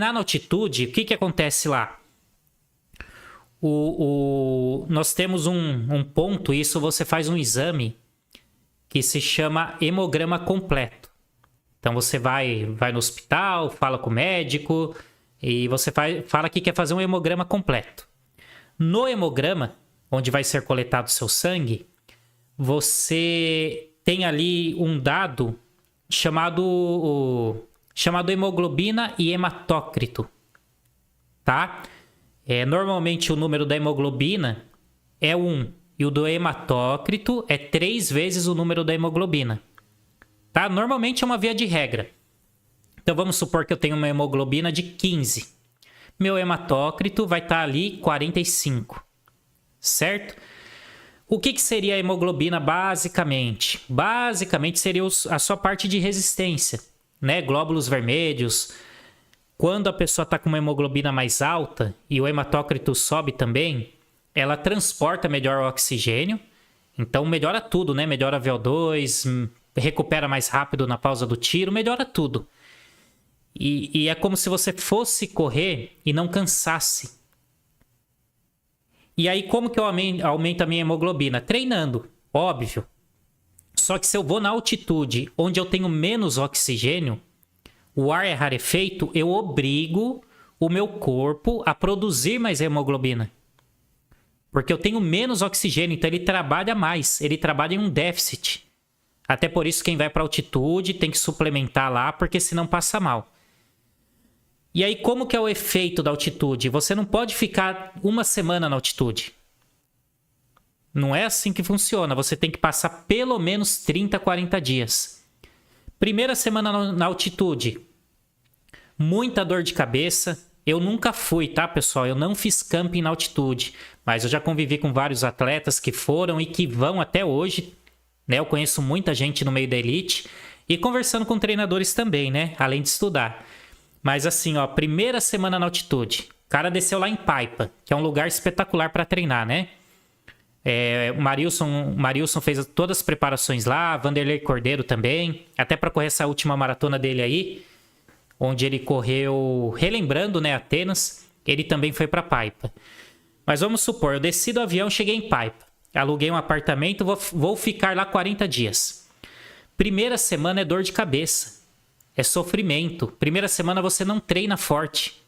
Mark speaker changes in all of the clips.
Speaker 1: treinar na altitude, o que, que acontece lá? Nós temos um ponto, isso você faz um exame que se chama hemograma completo. Então você vai no hospital, fala com o médico e você fala que quer fazer um hemograma completo. No hemograma, onde vai ser coletado seu sangue, você tem ali um dado chamado hemoglobina e hematócrito, tá? Normalmente o número da hemoglobina é 1 e o do hematócrito é 3 vezes o número da hemoglobina, tá? Normalmente é uma via de regra. Então vamos supor que eu tenho uma hemoglobina de 15. Meu hematócrito vai estar ali 45, certo? O que seria a hemoglobina basicamente? Basicamente seria a sua parte de resistência, né? Glóbulos vermelhos. Quando a pessoa está com uma hemoglobina mais alta e o hematócrito sobe também, ela transporta melhor o oxigênio. Então melhora tudo, né? Melhora a VO2, recupera mais rápido na pausa do tiro, melhora tudo. E é como se você fosse correr e não cansasse. E aí como que eu aumento a minha hemoglobina? Treinando, óbvio. Só que se eu vou na altitude onde eu tenho menos oxigênio, o ar é rarefeito, eu obrigo o meu corpo a produzir mais hemoglobina. Porque eu tenho menos oxigênio, então ele trabalha mais, ele trabalha em um déficit. Até por isso quem vai para altitude tem que suplementar lá, porque senão passa mal. E aí como que é o efeito da altitude? Você não pode ficar uma semana na altitude. Não é assim que funciona, você tem que passar pelo menos 30, 40 dias. Primeira semana na altitude, muita dor de cabeça. Eu nunca fui, tá, pessoal? Eu não fiz camping na altitude, mas eu já convivi com vários atletas que foram e que vão até hoje, né? Eu conheço muita gente no meio da elite e conversando com treinadores também, né? Além de estudar. Mas assim, ó, primeira semana na altitude, o cara desceu lá em Paipa, que é um lugar espetacular para treinar, né? O Marilson fez todas as preparações lá, Vanderlei Cordeiro também, até para correr essa última maratona dele aí, onde ele correu, relembrando, né, Atenas, ele também foi para Paipa. Mas vamos supor, eu desci do avião, cheguei em Paipa, aluguei um apartamento, vou ficar lá 40 dias. Primeira semana é dor de cabeça, é sofrimento. Primeira semana você não treina forte.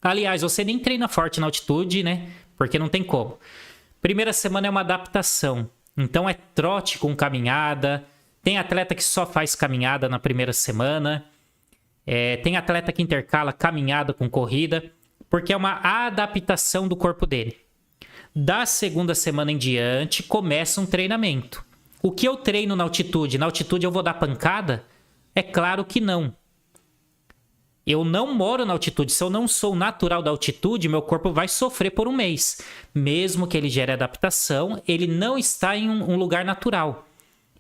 Speaker 1: Aliás, você nem treina forte na altitude, né, porque não tem como. Primeira semana é uma adaptação. Então é trote com caminhada. Tem atleta que só faz caminhada na primeira semana. Tem atleta que intercala caminhada com corrida. Porque é uma adaptação do corpo dele. Da segunda semana em diante, começa um treinamento. O que eu treino na altitude? Na altitude eu vou dar pancada? É claro que não. Eu não moro na altitude. Se eu não sou natural da altitude, meu corpo vai sofrer por um mês. Mesmo que ele gere adaptação, ele não está em um lugar natural.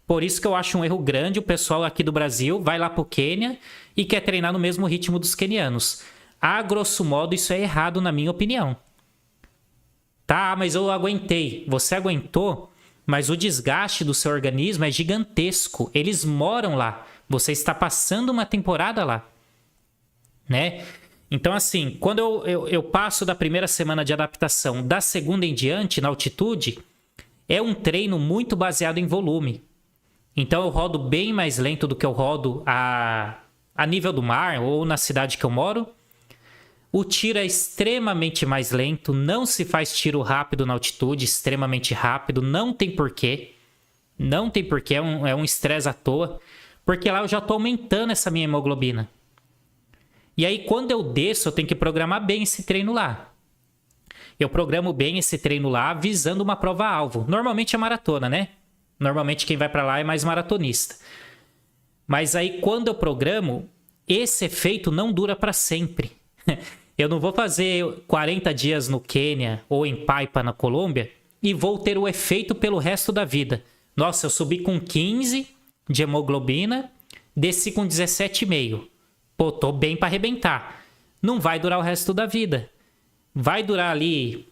Speaker 1: Por isso que eu acho um erro grande o pessoal aqui do Brasil vai lá pro Quênia e quer treinar no mesmo ritmo dos quenianos. A grosso modo, isso é errado na minha opinião. Tá, mas eu aguentei. Você aguentou, mas o desgaste do seu organismo é gigantesco. Eles moram lá. Você está passando uma temporada lá. Né? Então assim, quando eu passo da primeira semana de adaptação, da segunda em diante, na altitude, é um treino muito baseado em volume. Então eu rodo bem mais lento do que eu rodo a nível do mar ou na cidade que eu moro. O tiro é extremamente mais lento, não se faz tiro rápido na altitude, extremamente rápido, não tem porquê. Não tem porquê, é um estresse à toa, porque lá eu já estou aumentando essa minha hemoglobina. E aí, quando eu desço, eu tenho que programar bem esse treino lá. Eu programo bem esse treino lá, visando uma prova-alvo. Normalmente é maratona, né? Normalmente quem vai para lá é mais maratonista. Mas aí, quando eu programo, esse efeito não dura para sempre. Eu não vou fazer 40 dias no Quênia ou em Paipa, na Colômbia, e vou ter o efeito pelo resto da vida. Nossa, eu subi com 15 de hemoglobina, desci com 17,5. Pô, tô bem para arrebentar. Não vai durar o resto da vida. Vai durar ali...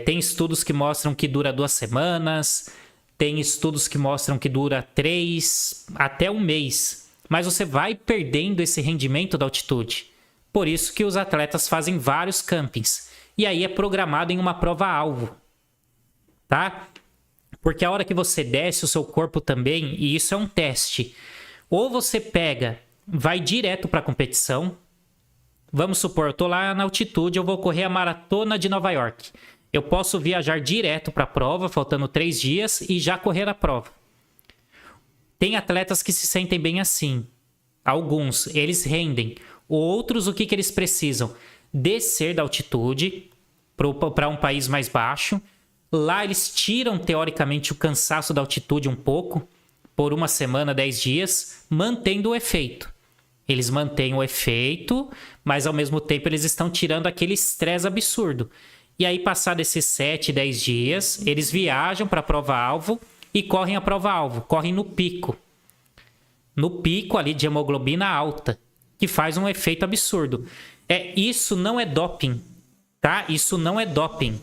Speaker 1: tem estudos que mostram que dura 2 semanas. Tem estudos que mostram que dura 3 até 1 mês. Mas você vai perdendo esse rendimento da altitude. Por isso que os atletas fazem vários campings. E aí é programado em uma prova-alvo, tá? Porque a hora que você desce o seu corpo também, e isso é um teste, ou você pega, vai direto para a competição. Vamos supor, eu tô lá na altitude, eu vou correr a maratona de Nova York. Eu posso viajar direto para a prova, faltando 3 dias, e já correr a prova. Tem atletas que se sentem bem assim. Alguns, eles rendem. Outros, o que eles precisam? Descer da altitude para um país mais baixo. Lá eles tiram, teoricamente, o cansaço da altitude um pouco, por 1 semana, 10 dias, mantendo o efeito. Eles mantêm o efeito, mas ao mesmo tempo eles estão tirando aquele estresse absurdo. E aí, passado esses 7, 10 dias, eles viajam para a prova-alvo e correm a prova-alvo, correm no pico. No pico ali de hemoglobina alta, que faz um efeito absurdo. Isso não é doping, tá? Isso não é doping.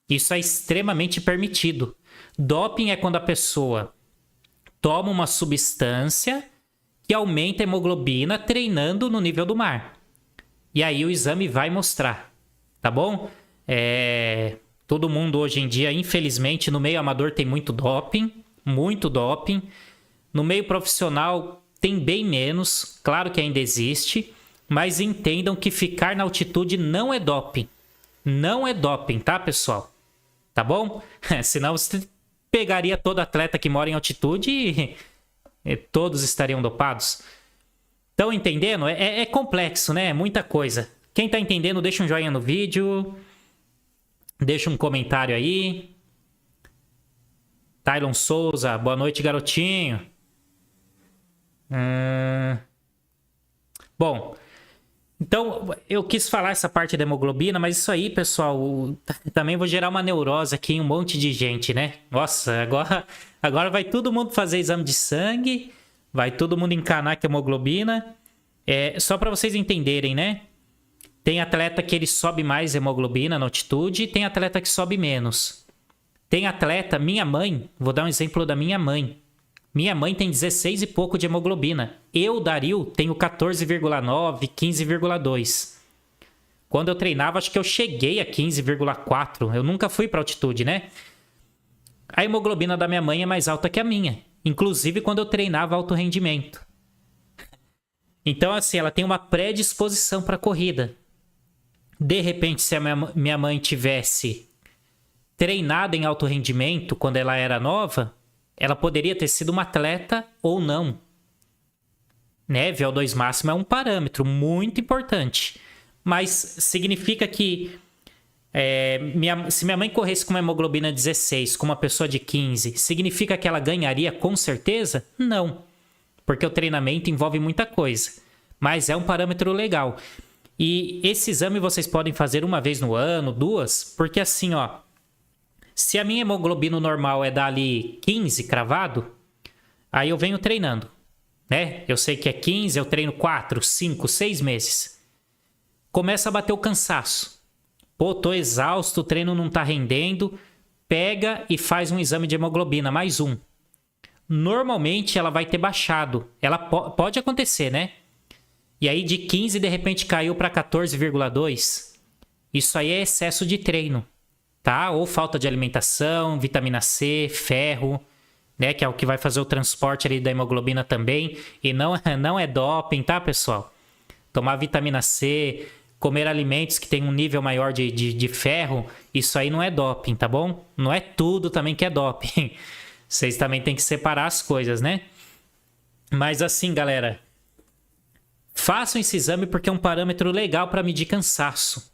Speaker 1: Isso é extremamente permitido. Doping é quando a pessoa toma uma substância que aumenta a hemoglobina treinando no nível do mar. E aí o exame vai mostrar, tá bom? Todo mundo hoje em dia, infelizmente, no meio amador tem muito doping. No meio profissional tem bem menos, claro que ainda existe, mas entendam que ficar na altitude não é doping. Não é doping, tá, pessoal? Tá bom? Senão você pegaria todo atleta que mora em altitude e todos estariam dopados. Estão entendendo? É complexo, né? É muita coisa. Quem tá entendendo, deixa um joinha no vídeo. Deixa um comentário aí. Tylon Souza, boa noite, garotinho. Bom, então eu quis falar essa parte da hemoglobina, mas isso aí, pessoal, também vou gerar uma neurose aqui em um monte de gente, né? Nossa, agora vai todo mundo fazer exame de sangue, vai todo mundo encanar que hemoglobina. Só para vocês entenderem, né? Tem atleta que ele sobe mais hemoglobina na altitude, tem atleta que sobe menos. Tem atleta, minha mãe, vou dar um exemplo da minha mãe. Minha mãe tem 16 e pouco de hemoglobina. Eu, Dario, tenho 14,9, 15,2. Quando eu treinava, acho que eu cheguei a 15,4. Eu nunca fui para altitude, né? A hemoglobina da minha mãe é mais alta que a minha. Inclusive quando eu treinava alto rendimento. Então, assim, ela tem uma predisposição para corrida. De repente, se a minha mãe tivesse treinado em alto rendimento quando ela era nova, ela poderia ter sido uma atleta ou não. Né? VO2 máximo é um parâmetro muito importante. Mas significa que se minha mãe corresse com uma hemoglobina 16, com uma pessoa de 15, significa que ela ganharia com certeza? Não. Porque o treinamento envolve muita coisa. Mas é um parâmetro legal. E esse exame vocês podem fazer 1 vez no ano, 2, porque assim, ó, se a minha hemoglobina normal é dali 15 cravado, aí eu venho treinando, né? Eu sei que é 15, eu treino 4, 5, 6 meses. Começa a bater o cansaço. Pô, tô exausto, o treino não tá rendendo. Pega e faz um exame de hemoglobina, mais um. Normalmente ela vai ter baixado. Ela pode acontecer, né? E aí de 15 de repente caiu para 14,2. Isso aí é excesso de treino, tá? Ou falta de alimentação, vitamina C, ferro, né? Que é o que vai fazer o transporte ali da hemoglobina também. E não é doping, tá, pessoal? Tomar vitamina C, comer alimentos que tem um nível maior de ferro, isso aí não é doping, tá bom? Não é tudo também que é doping. Vocês também têm que separar as coisas, né? Mas assim, galera, façam esse exame porque é um parâmetro legal para medir cansaço.